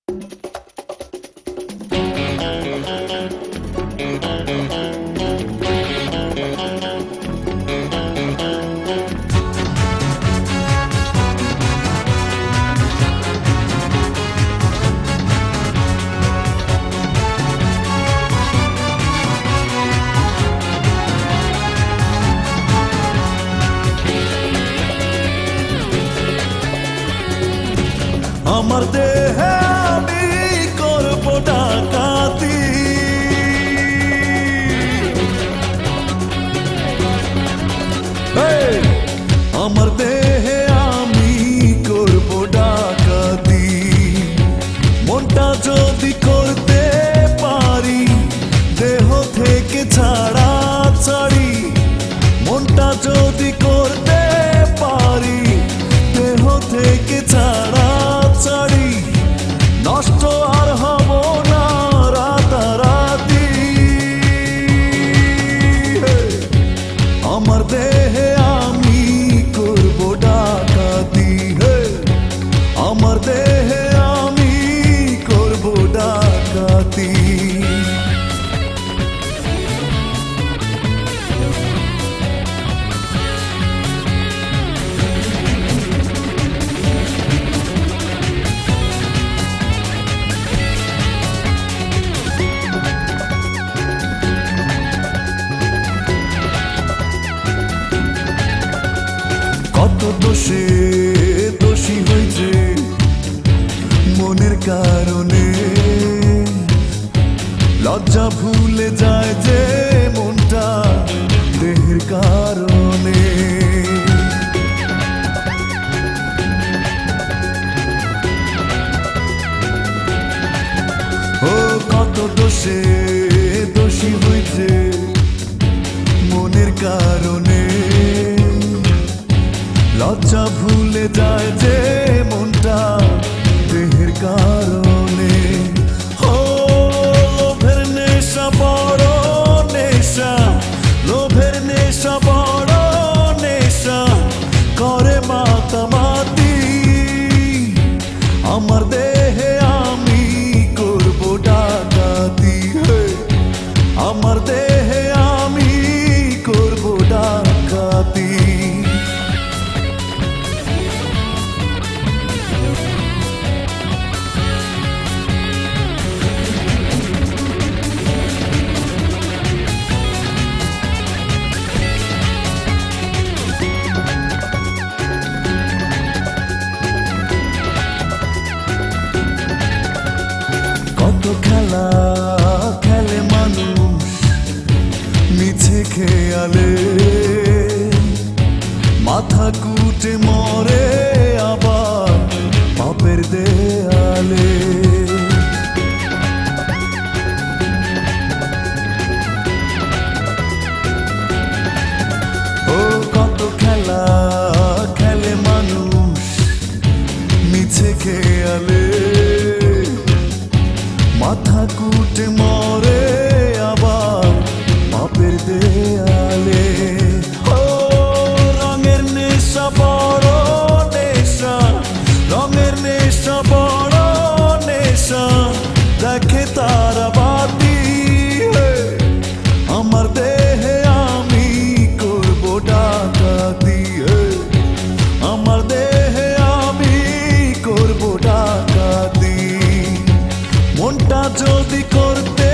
আমার দেহে আমি করব ডাকাতি, আমার দেহে আমি করব ডাকাতি। মনটা যদি করতে পারি দেহ থেকে ছাড়া ছাড়ি, মনটা যদি করতে পারি দেহ থেকে ছাড়া ছাড়ি, নষ্ট আর হব না রাতারাতি। আমার দেহে আমি করব ডাকাতি, আমার দেহে আমি করব ডাকাতি। কত দোষে দোষী হয়েছে মনের কারণে, লজ্জা ভুলে যায় যে মনটা দেহের কারণে। ও কত দোষে দোষী হয়েছে মনের কারণে, লজ্জা ভুলে যায় যে মনটা দেহের কারণে। ও লোভের নেশা বড় নেশা, লোভের নেশা বড় নেশা করে মাতামাতি। আমার দেহে আমি করব ডাকাতি, আমার দেহে আমি করব ডাকাতি। কত খেলা খেলে মানুষ মিছে খেয়ালে, মাথা কুটে মরে আবার পাপের দেয়ালে। ও কত খেলা খেলে মানুষ মিছে খেয়ালে, মাথা কুটে মরে আবার পাপের দেয়ালে। ও রঙের নেশা বড় নেশা, রঙের নেশা বড় নেশা দেখে তারা বাতি। আমার দেহে আমি করব ডাকাতি, আমার দেহে আমি করব ডাকাতি। মনটা যদি করতে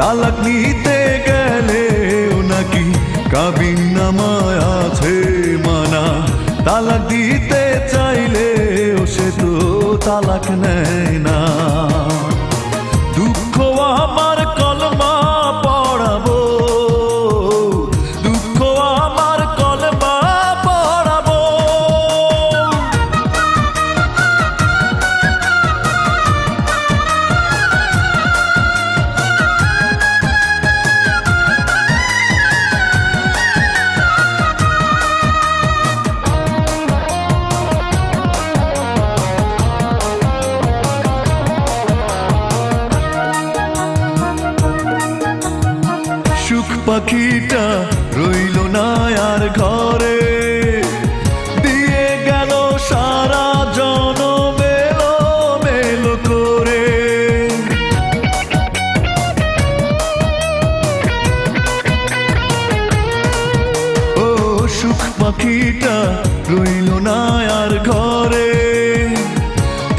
তালাক নিতে গেলেও নাকি কাবিননামায় আছে মানা। তালাক দিতে চাইলেও সে তো তালাক নেয় না। দুঃখ আমার কলমা পড়াবো, দুঃখ আমার কলমা পড়াবো। সুখ পাখিটা রইল না আর ঘরে, দিয়ে গেল সারা জনম এলো মেলো করে। ও সুখ পাখিটা রইল না আর ঘরে,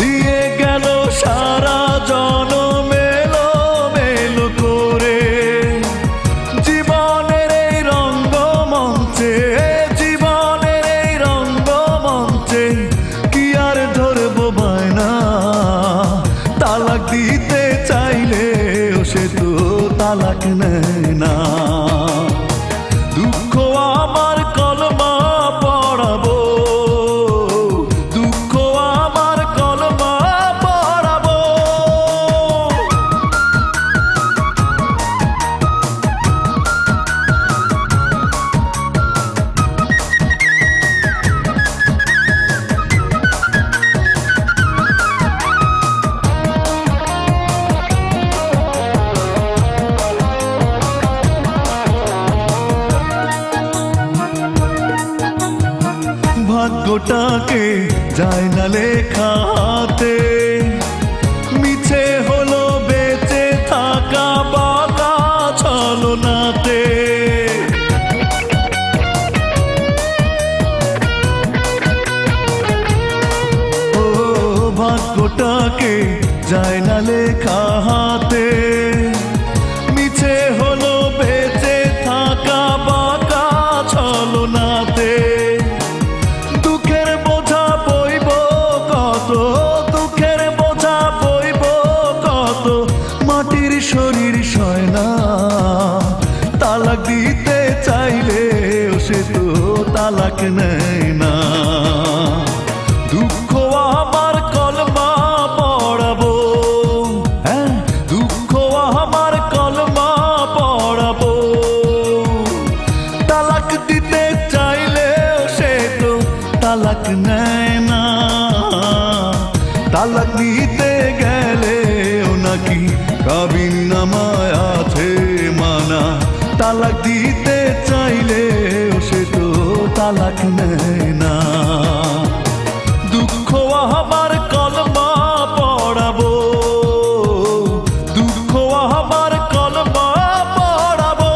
দিয়ে গেল সারা জনম এলো মেলো করে। জীবনের এই রঙ্গমঞ্চে, জীবনের এই রঙ্গমঞ্চে কি আর ধরবো বায়না। তালাক দিতে চাইলেও সে তো তালাক নেয় না। দুঃখ আমার কলমা পড়াবো, দুঃখ আমার কলমা পড়াবো। ভাগ্যটাকে যায় না লেখা হাতে, মিছে হলো বেঁচে থাকা বাঁকা ছলনাতে। ও ভাগ্যটাকে যায় না লেখা হাতে, মিছে হলো বেঁচে থাকা বাঁকা ছলনাতে। দুঃখের বোঝা বইব কত, দুঃখের বোঝা বইব কত, মাটির শরীর সয় না। তালাক দিতে চাইলেও সে তো তালাক নেয় না। দুঃখ আমার কলমা পড়াবো, হ্যাঁ দুঃখ আমার কলমা পড়াবো। তালাক দিতে চাইলেও সে তো তালাক নেয় না। তালাক নিতে গেলেও নাকি কাবিননামায় আছে মানা। তালাক দিতে চাইলেও সে তো তালাক নেয় না। দুঃখ আমার কলমা পড়াবো, দুঃখ আমার কলমা পড়াবো।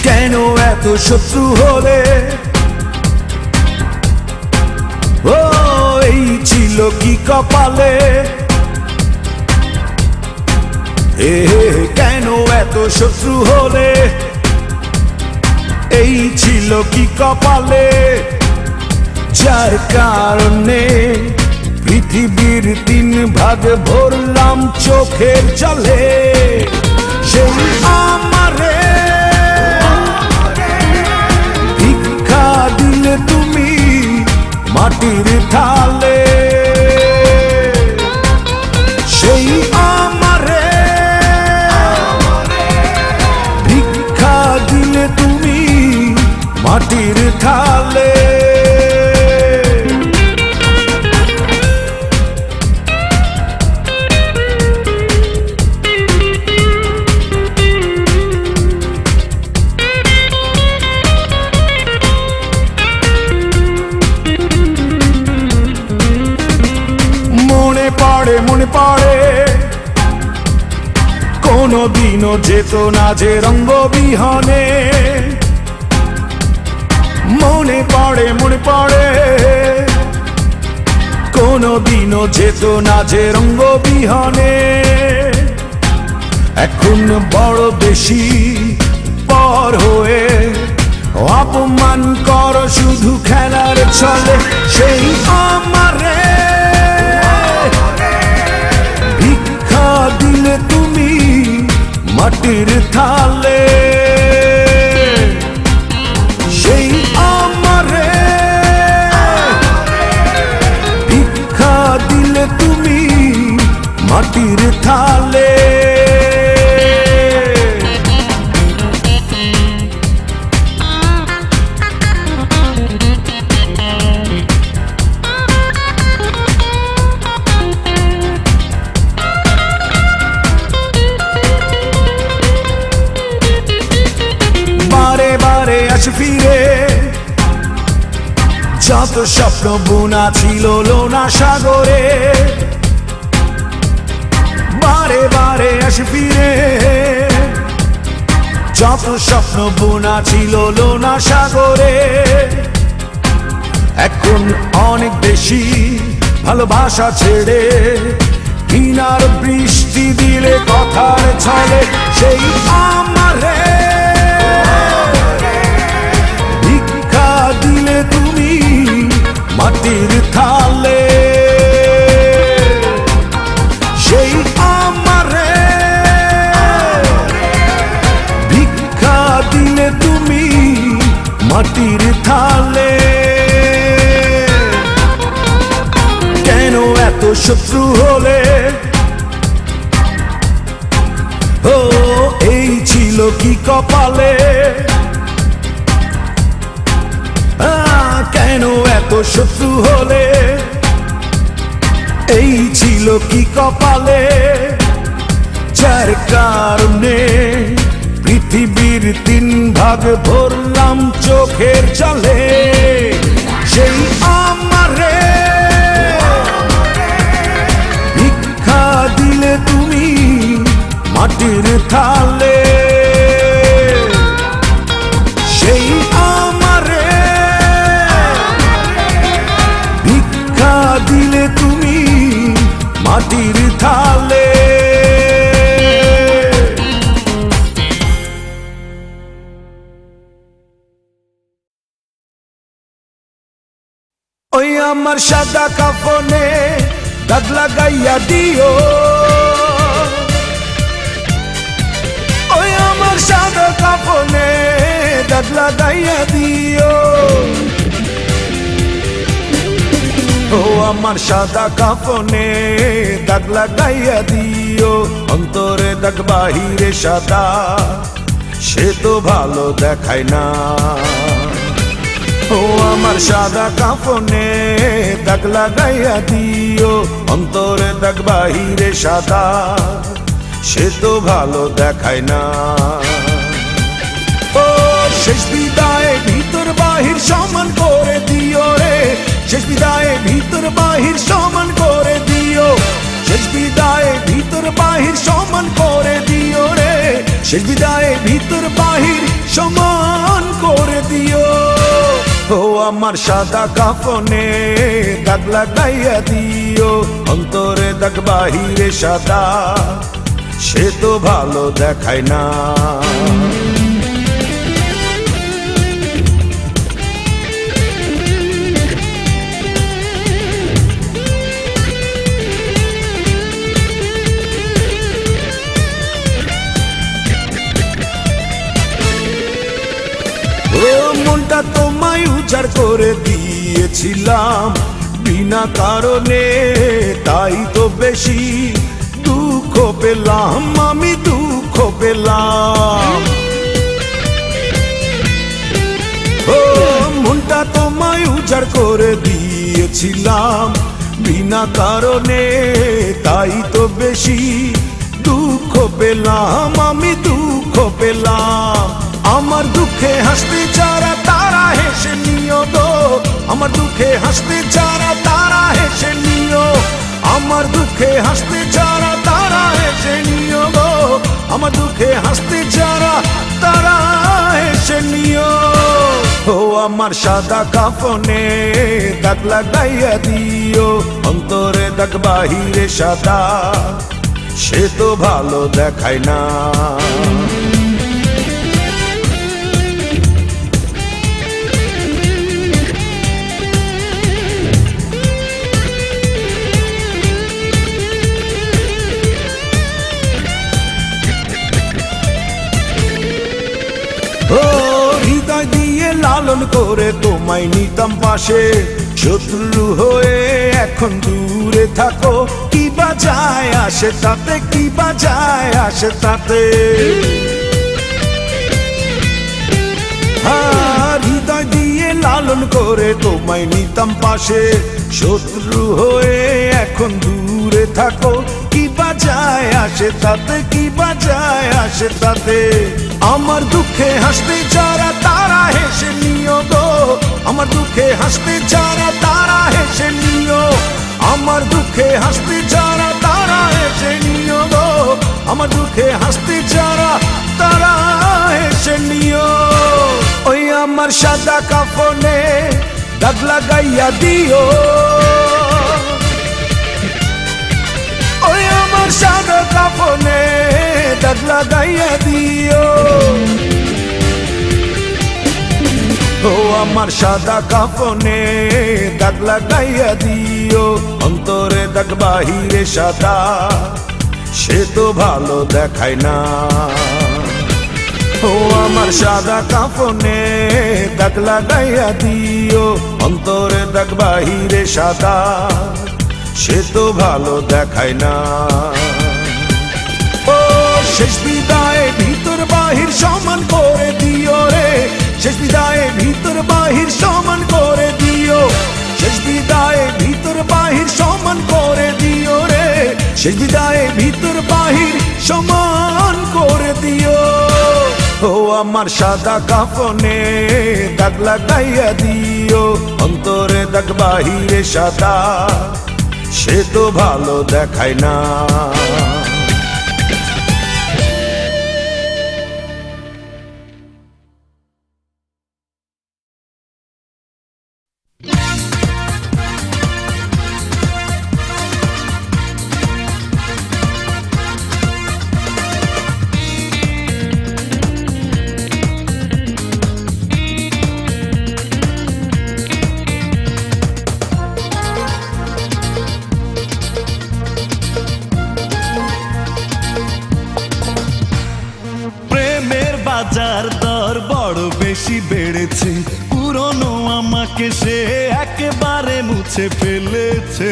কেন এত শত্রু হলে? ও এই ছিল কি কপালে? কেন এত শত্রু হলে? এই ছিল কি কপালে? যার কারণে পৃথিবীর 3 ভাগ ভরলাম চোখের জলে। সেই আমারে ভিক্ষা দিলে তুমি মাটির থালে। সেই আমারে ভিক্ষা দিলে তুমি মাটির মাটির থালে। মনে পড়ে কোনো দিনও যেত না যে রঙ্গ বিহনে। মনে পড়ে কোনো দিনও যেত না যে রঙ্গ বিহনে। এখন বড় বেশি পর হয়ে অপমান কর শুধু খেলার ছলে। সেই আমারে ভিক্ষা দিলে তুমি মাটির থালে। সেই আমারে ভিক্ষা দিলে তুমি মাটির থালে। ফিরে যত স্বপ্ন বোনা ছিল লোনা সাগরে। বারে বারে আসে ফিরে যত স্বপ্ন বোনা ছিল লোনা সাগরে। এখন অনেক বেশি ভালোবাসা ছেড়ে ঘৃণার বৃষ্টি দিলে কথার ছলে। সেই আমারে দিলে তুমি মাটির থালে। সেই আমারে ভিক্ষা দিলে তুমি মাটির থালে। কেন এত শত্রু হলে? ও এই ছিল কি কপালে? কেন এত শত্রু হলে? এই ছিল কি কপালে? যার কারণে পৃথিবীর 3 ভাগ ভরলাম চোখের জলে। সেই আমারে ভিক্ষা দিলে তুমি মাটির থালে। সেই আমারে ভিক্ষা দিলে তুমি মাটির থালে। ওই আমার সাদা কাফনে দাগ লাগাইয়া দিও। ওই আমার সাদা কাফনে দাগ লাগাইয়া দিও। ও আমার সাদা কাফনে দাগ লাগাইয়া দিও। অন্তরে দাগ বাহিরে সাদা সে তো ভালো দেখায় না। ও আমার সাদা কাফনে দাগ লাগাইয়া দিও। অন্তরে দাগ বাহিরে সাদা সে তো ভালো দেখায় না। ও শেষ বিদায় ভিতর বাহির সমান করে দিও রে। শেষ বিদায় ভিতর বাহির সমান করে দিও। শেষ বিদায় ভিতর বাহির সমান করে দিও রে। শেষ বিদায় ভিতর বাহির সমান করে দিও। ও আমার সাদা কাফনে দাগ লাগাইয়া দিও। অন্তরে দাগ বাহিরে সাদা সে তো ভালো দেখায় না। মনটা তোমায় উজাড় করে দিয়েছিলাম বিনা কারণে। তাই তো বেশি দুঃখ পেলাম, আমি দুঃখ পেলাম। ও ছাড় করে দিয়েছিলাম বিনা কারণে, তাই তো বেশি দুঃখ পেলাম, আমি দুঃখ পেলাম। আমার দুঃখে হাসতে যারা তারা হেসে নিও গো, আমার দুঃখে হাসতে যারা তারা হেসে নিও, আমার দুঃখে হাসতে যারা তারা হেসে নিও গো, আমার দুঃখে হাসতে যারা তারা হেসে নিও। ও আমার সাদা কাফনে দাগ লাগাইয়া দিও, অন্তরে দাগ বাহিরে সাদা, সে তো ভালো দেখায় না। ও হৃদয় দিয়ে লালন করে তোমায় নিতাম পাশে, শত্রু হয়ে এখন দূরে থাকো, কি বাজায় আসে তাতে, কি বাজায় আসে তাতে। হৃদয় দিয়ে লালন করে তোমায় নিতাম পাশে, শত্রু হয়ে এখন দূরে থাকো, কি বাজায় আসে তাতে, কি বাজায় আসে তাতে। আমার দুঃখে হাসতে যারা তারা হেসে নিও গো, আমার দুঃখে হাসতে যারা তারা হেসে নিও, আমার দুঃখে হাসতে যারা তারা হেসে নিও গো, আমার দুঃখে হাসতে যারা তারা হেসে নিও। ওই আমার সাদা কাফনে দাগ লাগাইয়া দিও, ওই আমার সাদা কাফনে দাগ লাগাইয়া দিও। ও আমার সাদা কাফনে দাগ লাগাইয়া দিও, অন্তরে দাগ বাহিরে সাদা, সে তো ভালো দেখায় না। ও আমার সাদা কাফনে দাগ লাগাইয়া দিও, অন্তরে দাগ বাহিরে সাদা, সে তো ভালো দেখায় না। ও শেষ বিদায়ে ভিতর বাহির সমান করে দিও রে, শেষ বিদায়ে ভিতর বাহির সমান করে দিও, শেষ বিদায়ে ভিতর বাহির সমান করে দিও রে, শেষ বিদায়ে ভিতর বাহির সমান করে দিও। ও আমার সাদা কাফনে দাগ লাগাইয়া দিও, অন্তরে দাগ বাহিরে সাদা, সে তো ভালো দেখায় না। বাজার দর বড় বেশি বেড়েছে, পুরনো আমাকে সে একেবারে মুছে ফেলেছে।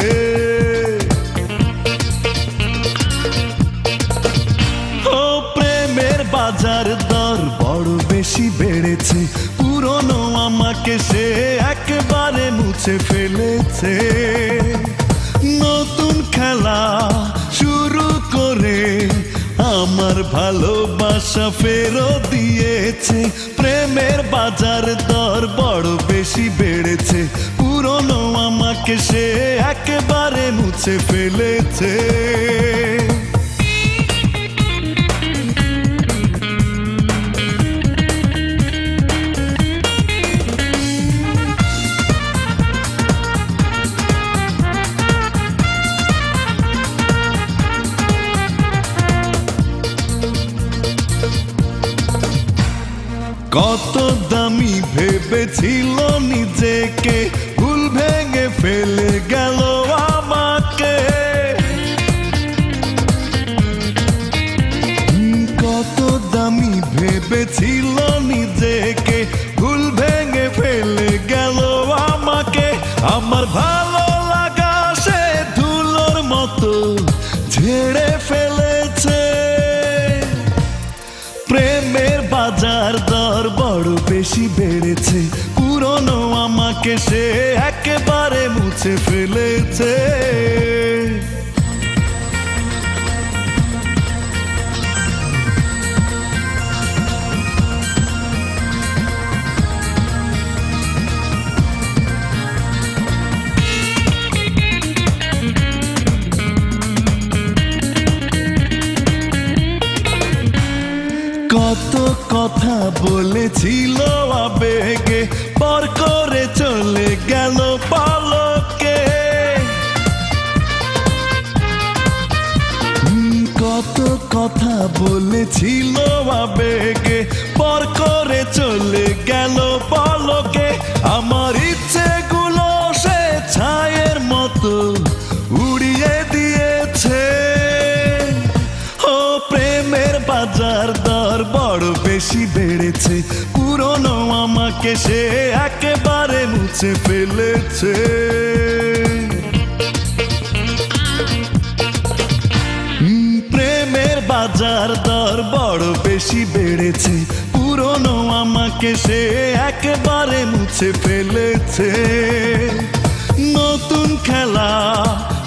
ও প্রেমের বাজার দর বড় বেশি বেড়েছে, পুরনো আমাকে সে একেবারে মুছে ফেলেছে। নতুন খেলা শুরু করে আমার ভালোবাসা ফেরত দিয়েছে। প্রেমের বাজার দর বড় বেশি বেড়েছে, পুরনো আমাকে সে একেবারে মুছে ফেলেছে। কত দামি ভেবেছিল নিজেকে, ভুল ভেঙে ফেলে গেল আমাকে। কত দামি ভেবেছিল নিজেকে, ভুল ভেঙে ফেলে গেল আমাকে। আমার ভালো লাগা সে ধুলোর মতো ঝেড়ে ফেলেছে। প্রেমের বাজার দর বড় বেশি বেড়েছে, পুরনো আমাকে আমাকে সে একেবারে মুছে ফেলেছে। কত কথা বলেছিল আবেগে, পর করে চলে গেল পলকে। কত কথা বলেছিল আবেগে, পর করে চলে গেল পলকে। আমার ইচ্ছেগুলো সে ছায়ের মতো উড়িয়ে দিয়েছে। ও প্রেমের বাজার দর বড় বেশি বেড়েছে, পুরনো আমাকে সে একেবারে মুছে ফেলেছে। প্রেমের বাজার দর বড় বেশি বেড়েছে, পুরনো আমাকে সে একেবারে মুছে ফেলেছে। নতুন খেলা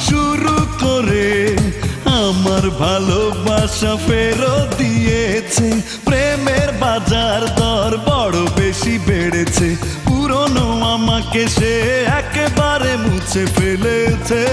শুরু করে আমার ভালোবাসা ফেরত দিয়েছে। প্রেমের বাজার দর বড় বেশি বেড়েছে, পুরনো আমাকে সে একেবারে মুছে ফেলেছে।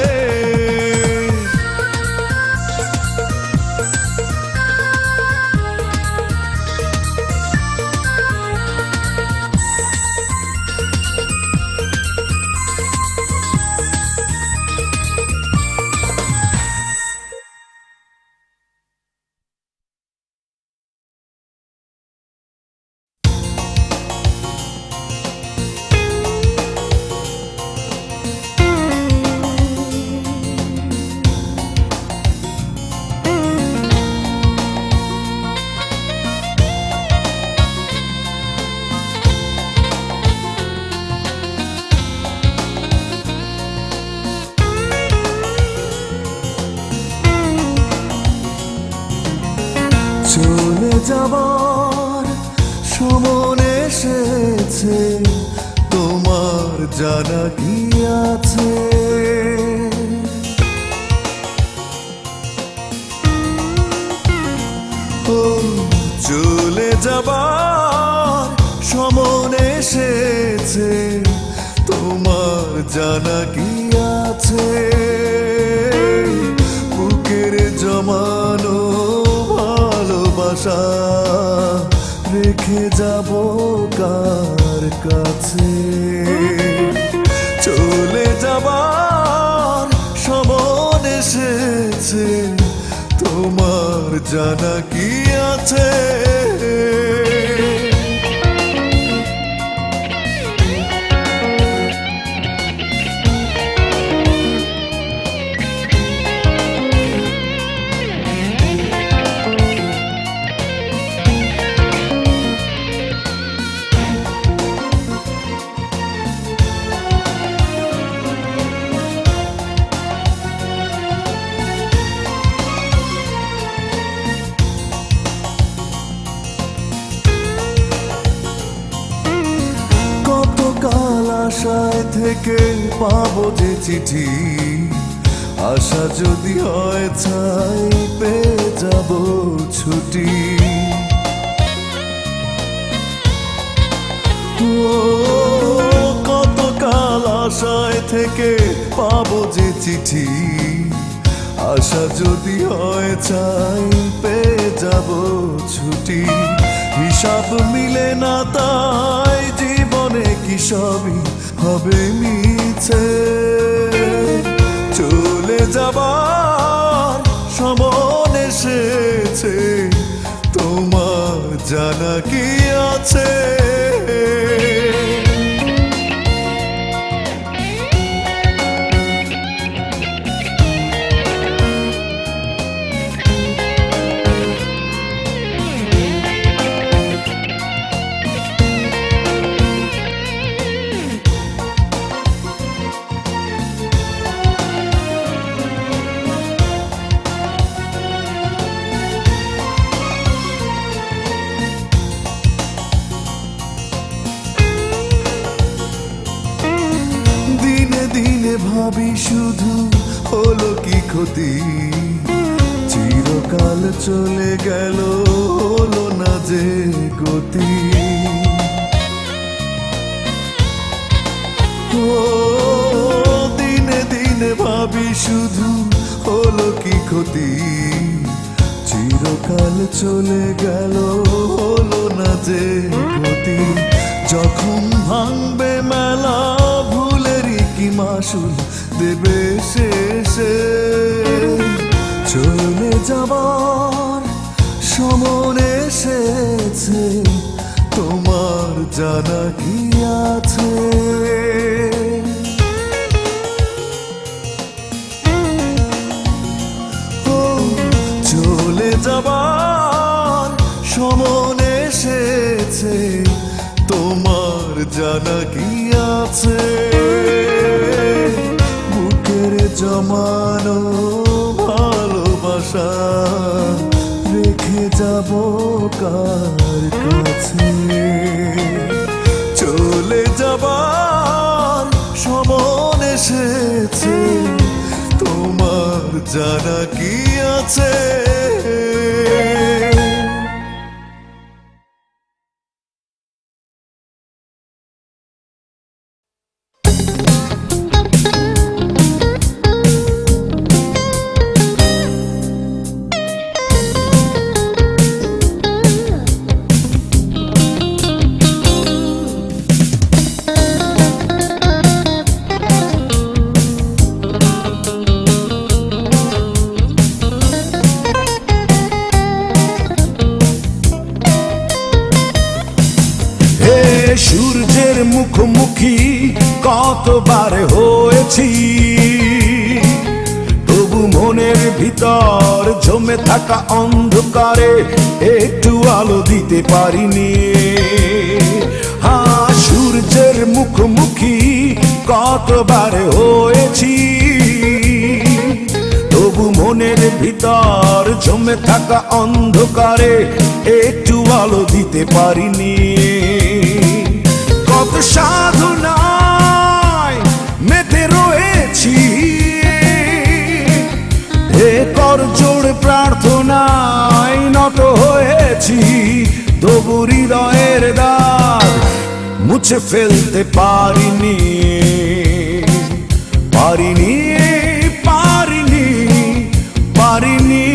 চলে যাবার সময় এসেছে, তোমার জানা কি আছে? ও চলে যাবার সময় এসেছে, তোমার জানা কি আছে? বুকের জমানো ভালোবাসা রেখে যাব কার কাছে? চলে যাবার সময় এসেছে, তোমার জানা কি আছে? আশায় থেকে পাবো যে চিঠি, আশা যদি হয় ছাই পেয়ে যাব ছুটি। ও কত কাল আশায় থেকে পাবো যে চিঠি, আশা যদি হয় ছাই পেয়ে যাব ছুটি। হিসাব মিলে না তাই জীবনে কি সবই হবে মিছে? চলে যাবার সময় এসেছে, তোমার জানা কি আছে? ভাবি শুধু হলো কি ক্ষতি, চিরকাল চলে গেল হলো না যে গতি। ও দিনে দিনে ভাবি শুধু হলো কি ক্ষতি, চিরকাল চলে গেল হলো না যে গতি। যখন ভাঙবে মেলা ভুলেরই কি মাসুল দেবে শেষে, চলে যাবার সময় এসেছে, তোমার জানা কি আছে? ও চলে যাবার সময় এসেছে, তোমার জানা কি আছে? বুকের জমানো ভালোবাসা রেখে যাব কার কাছে? চলে যাবার সময় এসেছে, তোমার জানা কি আছে? সূর্যের মুখোমুখি কতবার হয়েছি, তবু মনের ভিতর জমে থাকা অন্ধকারে একটু আলো দিতে পারিনি। হ্যাঁ, সূর্যের মুখোমুখি কতবার হয়েছি, তবু মনের ভিতর জমে থাকা অন্ধকারে একটু আলো দিতে পারিনি। কত সাধনায় মেতে রয়েছি, হে কর জোড় প্রার্থনায় নত হয়েছি, তবু হৃদয়ের দাগ মুছে ফেলতে পারিনি, পারিনি, পারিনি, পারিনি।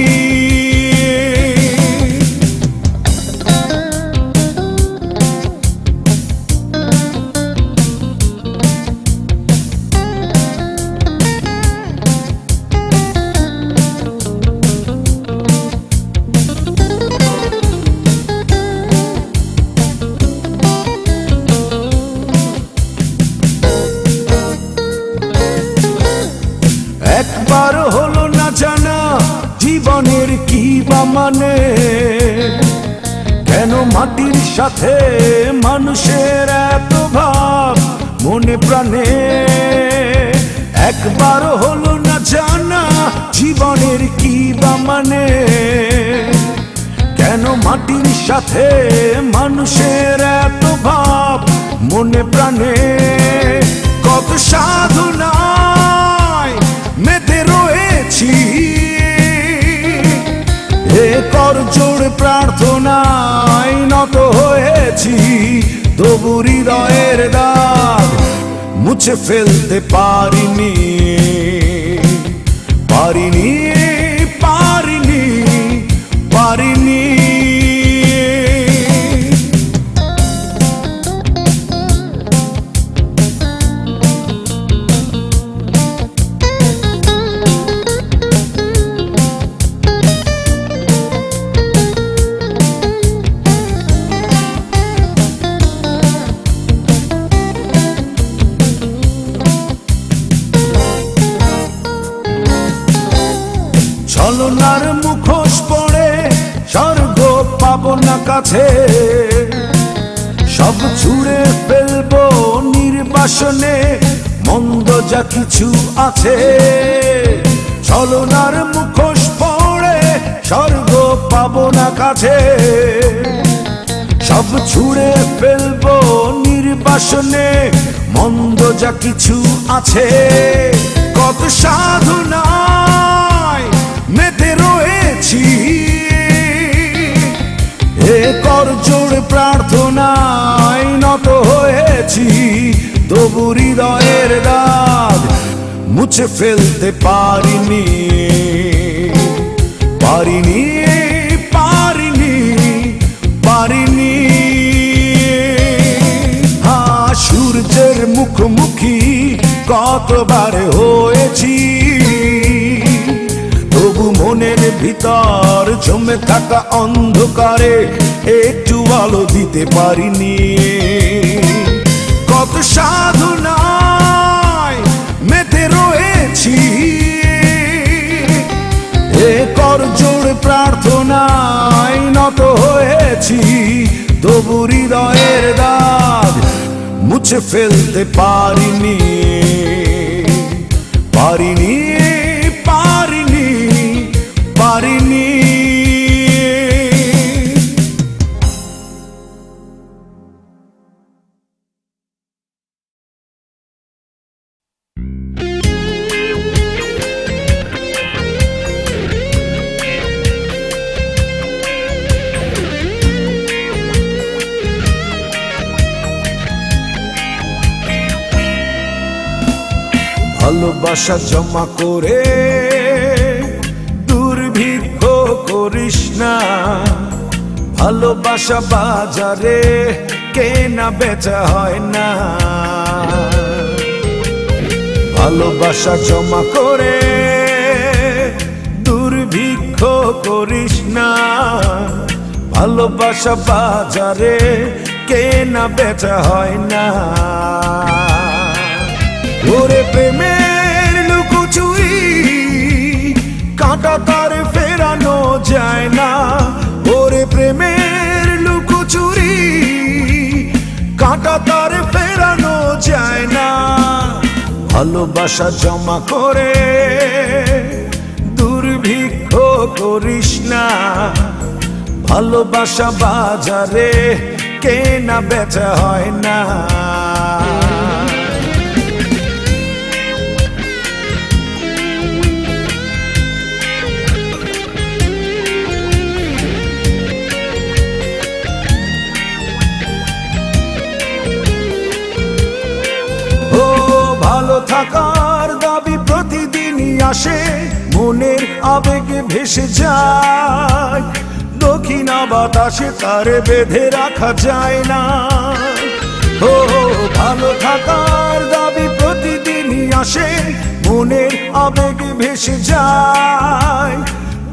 একবার হলো না জানা জীবনের কি বা মানে, কেন মাটির সাথে মানুষের এত ভাব মনে প্রাণে। একবার হলো না জানা জীবনের কি বা মানে, কেন মাটির সাথে মানুষের এত ভাব মনে প্রাণে। কত সাধনায় মেতে রয়েছি, হে কর জোড় প্রার্থনায় নত হয়েছি, তবু হৃদয়ের দাগ মুছে ফেলতে পারিনি, পারিনি, পারিনি, পারিনি। ছলনার মুখোশ পড়ে স্বর্গ পাবো না কাছে, সব ছুঁড়ে ফেলবো নির্বাসনে মন্দ যা কিছু আছে। ছলনার মুখোশ পড়ে স্বর্গ পাবো না কাছে, সব ছুঁড়ে ফেলবো নির্বাসনে মন্দ যা কিছু আছে। কত সাধনায় মেতে রয়েছি, এ করজোড় প্রার্থনায় নত হয়েছি, তবু হৃদয়ের দাগ মুছে ফেলতে পারিনি, পারিনি, পারিনি, পারিনি। হ্যাঁ, সূর্যের মুখোমুখি কতবার হয়েছি, তবু মনের ভিতর জমে থাকা অন্ধকারে একটু আলো দিতে পারিনি। কত সাধনায় মেতে রয়েছি, এ করজোড় প্রার্থনায় নত হয়েছি, তবু হৃদয়ের দাগ মুছে ফেলতে পারিনি, পারিনি, পারিনি, পারিনি। ভালোবাসা জমা করে দুর্ভিক্ষ করিস না, ভালোবাসা বাজারে কেনা বেচা হয় না। ভালোবাসা জমা করে দুর্ভিক্ষ করিস না, ভালোবাসা বাজারে কেনা বেচা হয় না। ওরে প্রেমের লুকোচুরি কাঁটা তার ফেরানো যায় না, ওরে প্রেমের লুকোচুরি কাঁটা তার ফেরানো যায় না। ভালোবাসা জমা করে দুর্ভিক্ষ করিস না, ভালোবাসা বাজারে কেনা বেচা হয় না। ভালো থাকার দাবি প্রতিদিনই আসে, মনের আবেগে ভেসে যায়, দক্ষিণা বাতাসে তারে বেঁধে রাখা যায় না। ও ভালো থাকার দাবি প্রতিদিনই আসে, মনের আবেগে ভেসে যায়,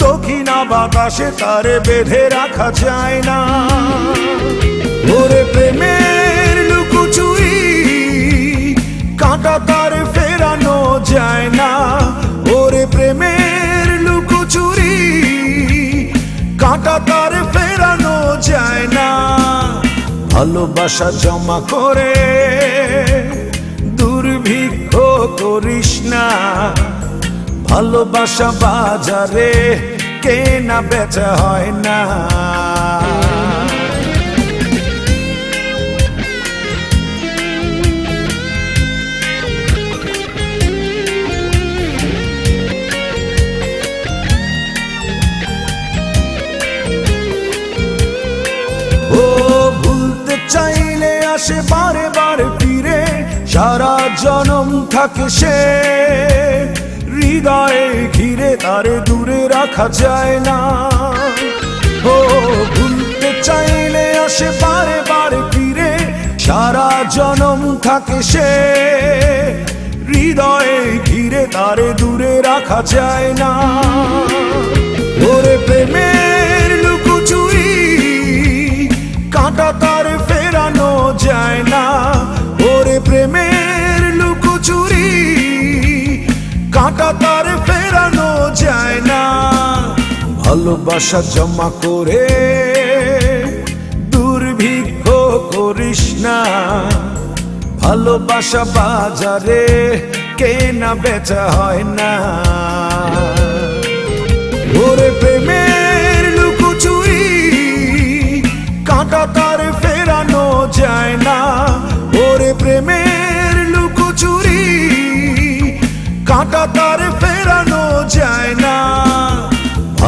দক্ষিণা বাতাসে তারে বেঁধে রাখা যায় না। ওরে প্রেমের লুকোচুরি কাঁটা তার ফেরানো যায় না, ওরে প্রেমের লুকোচুরি কাঁটা তার ফেরানো যায় না। ভালোবাসা জমা করে দুর্ভিক্ষ করিস না, ভালোবাসা বাজারে কেনা বেচা হয় না। চাইলে আসে বারে বারে ফিরে, সারা জনম থাকে সে, হৃদয়ে ঘিরে তারে দূরে রাখা যায় না। ও ভুলতে চাইলে আসে বারে বারে ফিরে, সারা জনম থাকে সে, হৃদয়ে ঘিরে তারে দূরে রাখা যায় না। ওরে প্রেমের লুকোচুরি কাঁটা তার ফেরানো যায় না, ওরে প্রেমের লুকোচুরি কাঁটা তার ফেরানো যায় না। ভালোবাসা জমা করে দুর্ভিক্ষ করিস না, ভালোবাসা বাজারে কেনা বেচা হয় না। ওরে প্রেমের লুকোচুরি কাঁটা তার ফেরানো যায় না, ওরে প্রেমের লুকোচুরি কাঁটা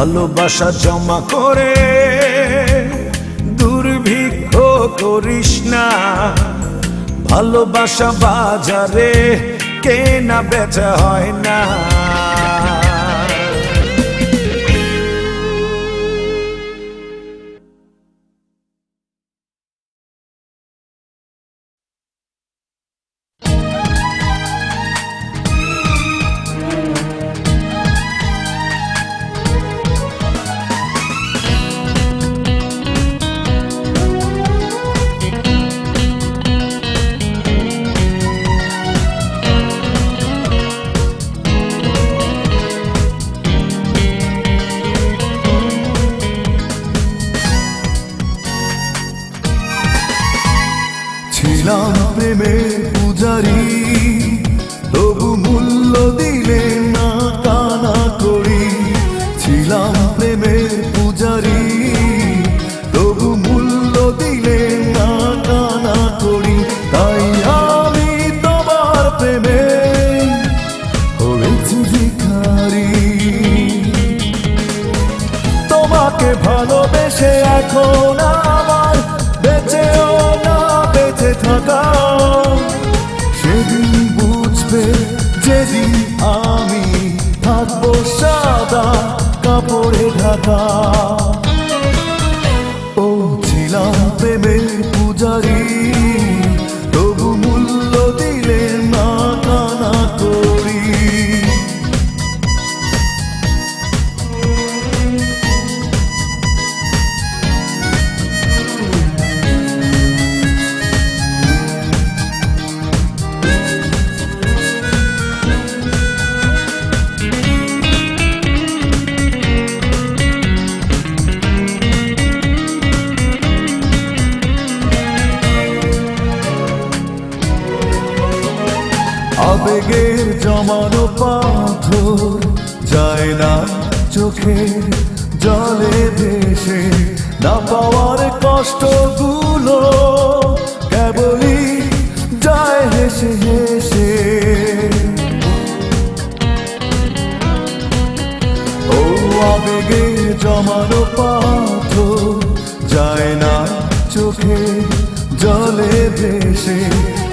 ভালোবাসা জমা করে দুর্ভিক্ষ করিস না। ভালোবাসা বাজারে কেনা বেচা হয় না। ছিলাম প্রেমের পূজারি, তবু মূল্য দিলে না কানা করি। ছিলাম প্রেমের পূজারি, তবু মূল্য দিলে না কানা করি। তাই আমি তোমার প্রেমে হয়েছি ভিখারি। তোমাকে ভালোবেসে এখন আমার বেঁচেও না বেঁচে থাকা। সেদিন বুঝবে যেদিন আমি থাকবো সাদা কাপড়ে ঢাকা। ও ছিলাম প্রেমের পূজারি, তবু মূল্য দিলে না কানা করি। আবেগের জমানো পাথর যায় না চোখের জলে ভেসে। না পাওয়ার কষ্টগুলো কেবলই যায় হেসে হেসে। ও আবেগের জমানো পাথর যায় না চোখের জলে ভেসে।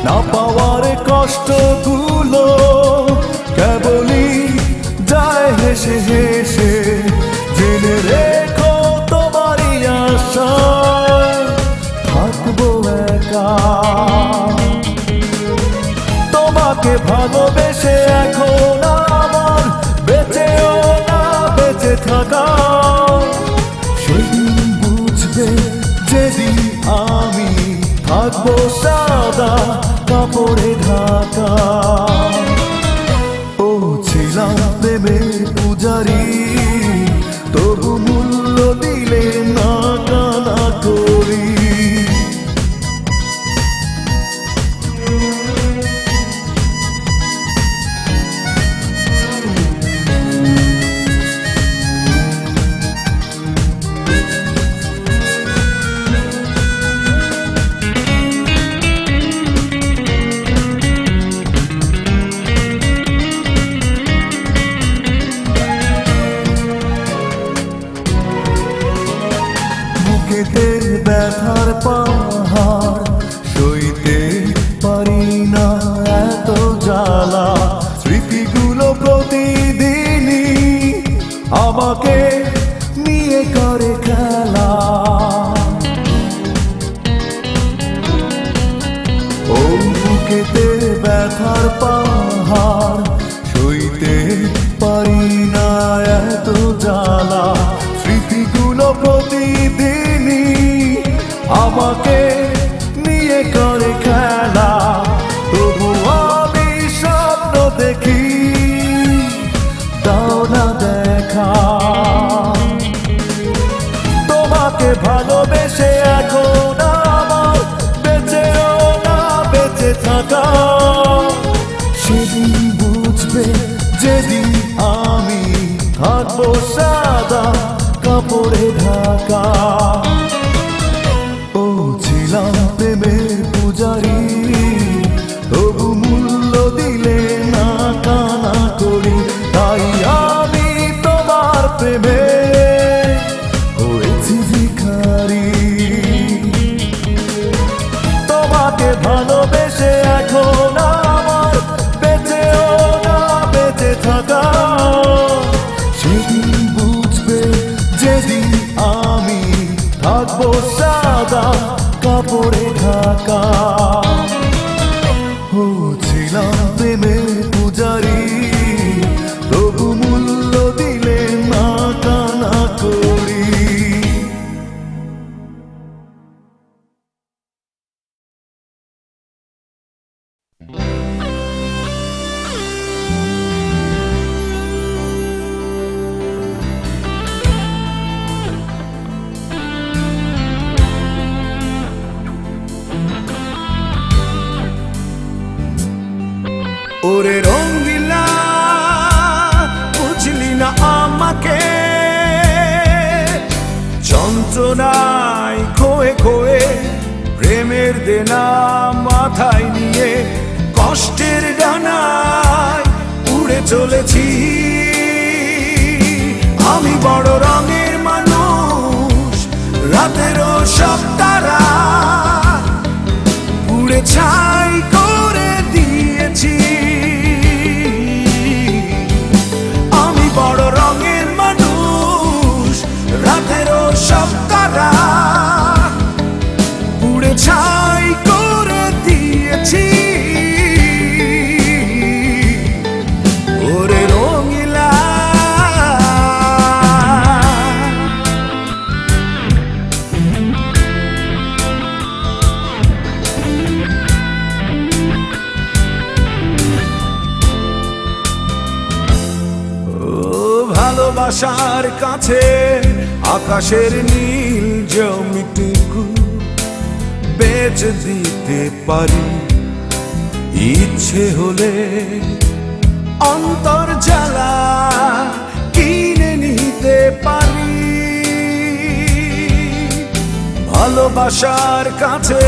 না পাওয়ার কষ্টগুলো কেবলই যায় হেসে হেসে। জেনে রেখো তোমারই আশায় থাকবো একা। তোমাকে ভালোবেসে এখন আমার বেঁচেও না বেঁচে থাকা। সেদিন বুঝবে যেদিন আমি থাকবো সাদা কাপড়ে ঢাকা। ও ছিলাম প্রেমের পূজারি, তবু মূল্য দিলে না কানা করি। বুকেতে ব্যথার পাহাড় সইতে পারি না এত জ্বালা। স্মৃতিগুলো প্রতিদিনই আমাকে নিয়ে করে খেলা। ও বুকেতে ব্যথার পাহাড় সইতে পারি না এত জ্বালা। স্মৃতিগুলো প্রতিদিনই আমাকে নিয়ে করে খেলা। তবু আমি স্বপ্ন দেখি, দাও না দেখা। তোমাকে ভালোবেসে এখন আমার বেঁচেও না বেঁচে থাকা। সেদিন বুঝবে যেদিন আমি থাকবো সাদা কাপড়ে ঢাকা। ও ছিলাম প্রেমের পূজারি, তবু মূল্য দিলে না। ফাঁকা। ও ছিলাম প্রেমের পূজারি, তবু মূল্য দিলে না কানা করি। ওরে রঙ্গিলা বুঝলি না আমাকে, যন্ত্রণায় খোয়ে খোয়ে প্রেমের দেনা মাথায় নিয়ে কষ্টের ডানায় উড়ে চলেছি। আমি বড় রঙের মানুষ, রাতেরও সব তারা পুড়ে ছাই করে দিয়েছি। আমি বড় রঙের মানুষ, রাতেরও সব তারা পুড়ে ছাই করে দিয়েছি। ওরে রঙিলা ভালোবাসার কাছে আকাশের নীল জমিটুকু বেচে দিতে পারি, ইচ্ছে হলে অন্তর জ্বালা কিনে নিতে পারি। ভালোবাসার কাছে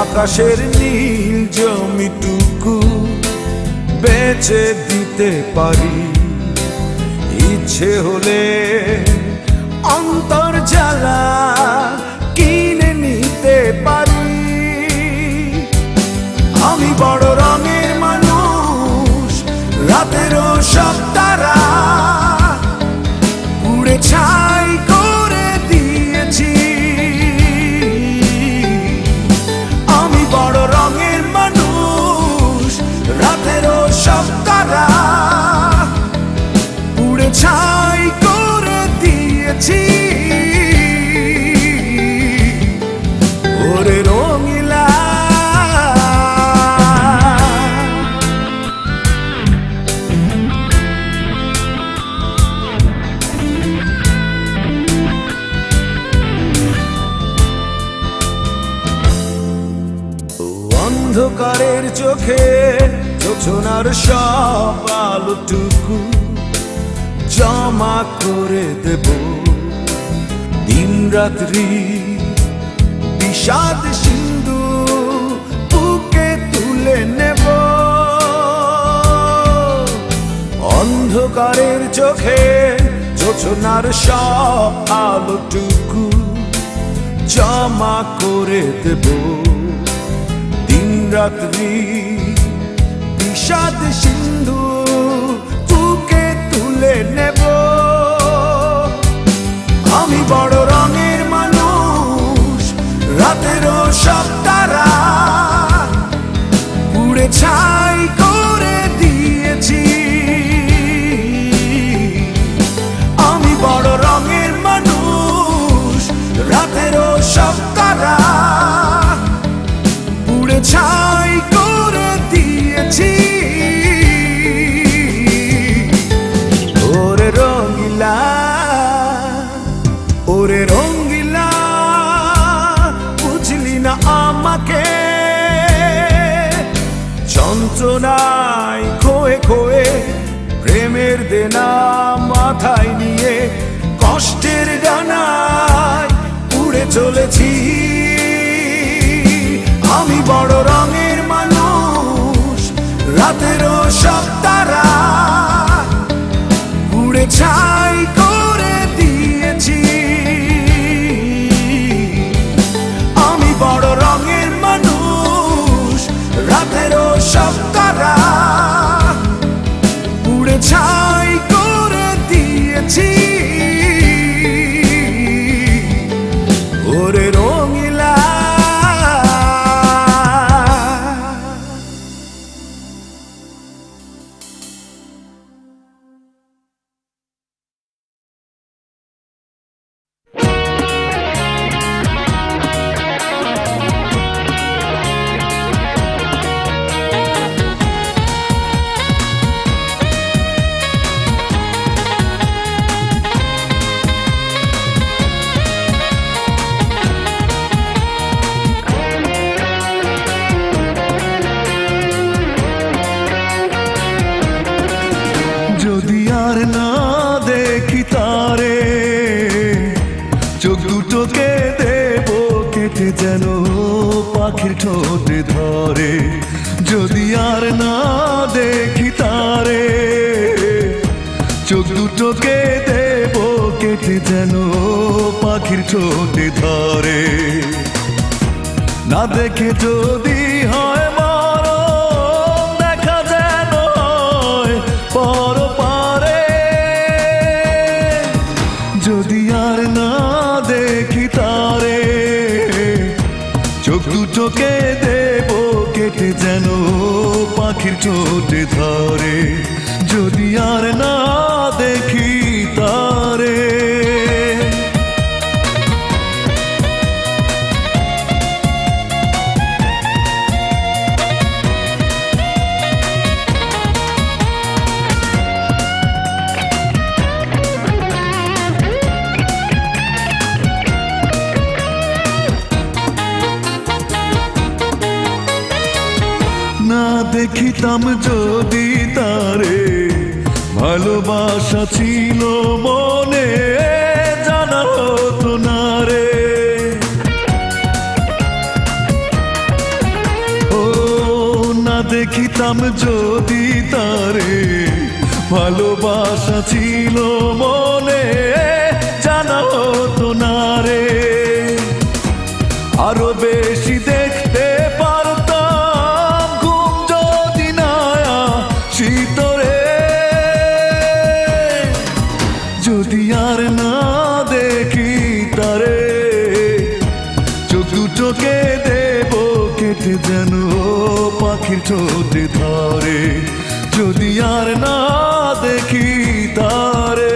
আকাশের নীল জমিটুকু বেচে দিতে পারি, ইচ্ছে হলে অন্তর জ্বালা কিনে নিতে পারি। আমি বড় রঙের মানুষ, রাতেরও সব তারা পুড়ে ছাই করে দিয়েছি। আমি বড় রঙের মানুষ, রাতেরও সব তারা পুড়ে ছাই করে দিয়েছি। ওরে রঙিলা অন্ধকারের চোখে যোছনার সব আলোটুকু জমা করে দেব, দিন রাত্রি বিষাদ সিন্ধু বুকে তুলে নেব। অন্ধকারের চোখে যোছনার সব আলোটুকু জমা করে দেব, দিন রাত্রি বিষাদ সিন্ধু বুকে তুলে নেব। আমি বড় রঙের মানুষ, রাতেরও সব তারা পুড়ে ছাই করে দিয়েছি। আমি বড় রঙের মানুষ, রাতেরও সব তারা পুড়ে ছাই করে দিয়েছি। ওরে রঙিলা, ওরে রঙিলা বুঝলি না আমাকে, যন্ত্রণায় খোয়ে খোয়ে প্রেমের দেনা মাথায় নিয়ে কষ্টের ডানায় উড়ে চলেছি। আমি বড় রঙের মানুষ, রাতেরও সব তারা পুড়ে ছাই করে দিয়েছি। আমি বড় রঙের মানুষ, রাতেরও সব তারা পুড়ে ছাই করে দিয়েছি। ওরে রঙিলা ঠোঁটে ধরে, যদি আর না দেখি তারে, চোখ দুটোকে দেব কেটে যেন পাখির ঠোঁটে ধরে। না দেখে যদি হয় মরণ, দেখা যেন হয় পরপারে, যদি আর না দেখি তারে, চোখ দুটোকে দেব কেটে যেন পাখির ঠোঁটে ধরে, যদি আর না দেখি তারে। না দেখিতাম যদি তারে, ভালোবাসা ছিল মনে, জানা হতো না রে। ও না দেখিতাম যদি তারে, ভালোবাসা ছিল মনে, জানা হতো না রে। আরো বেশি দেখতে পারতাম ঘুম যদি না শীতরে, যদি আর না দেখি তারে, চোখ দুটোকে দেব কেটে যেন পাখির ঠোঁটে ধরে, যদি আর না দেখি তারে।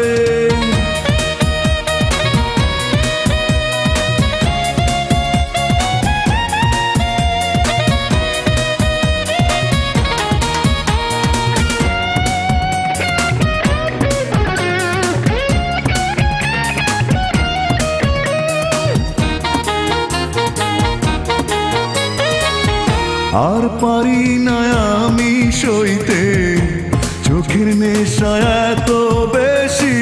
আর পারি না আমি সইতে চোখের নেশা এত বেশি,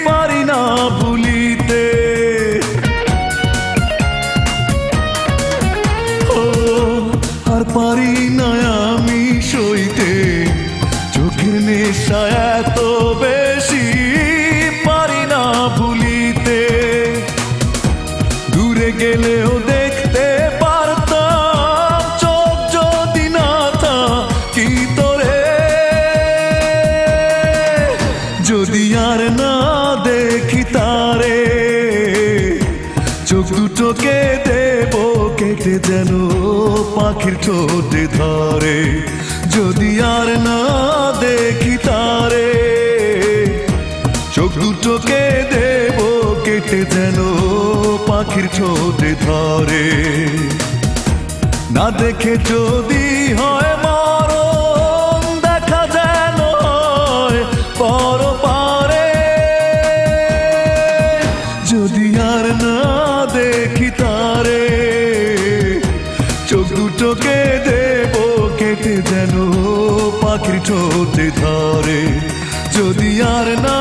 পারি না ভুলিতে। ও আর পারি না আমি সইতে চোখের নেশা এত বেশি, পারি না ভুলিতে। দূরে গেলেও দেখতে পারতাম চোখ যদি না থাকি তোরে, যদি আর না দেখি তারে, চোখ দুটোকে দেব কেটে যেন পাখির ঠোঁটে ধরে, যদি আর না দেখি তারে, চোখ দুটোকে দেব কেটে যেন পাখির ঠোঁটে ধরে। না দেখে যদি হয় মরণ, দেখা যেন হয় পরপারে, যদি আর না দেখি তারে, চোখ দুটোকে দেব কেটে যেন পাখির ঠোঁটে ধরে, যদি আর না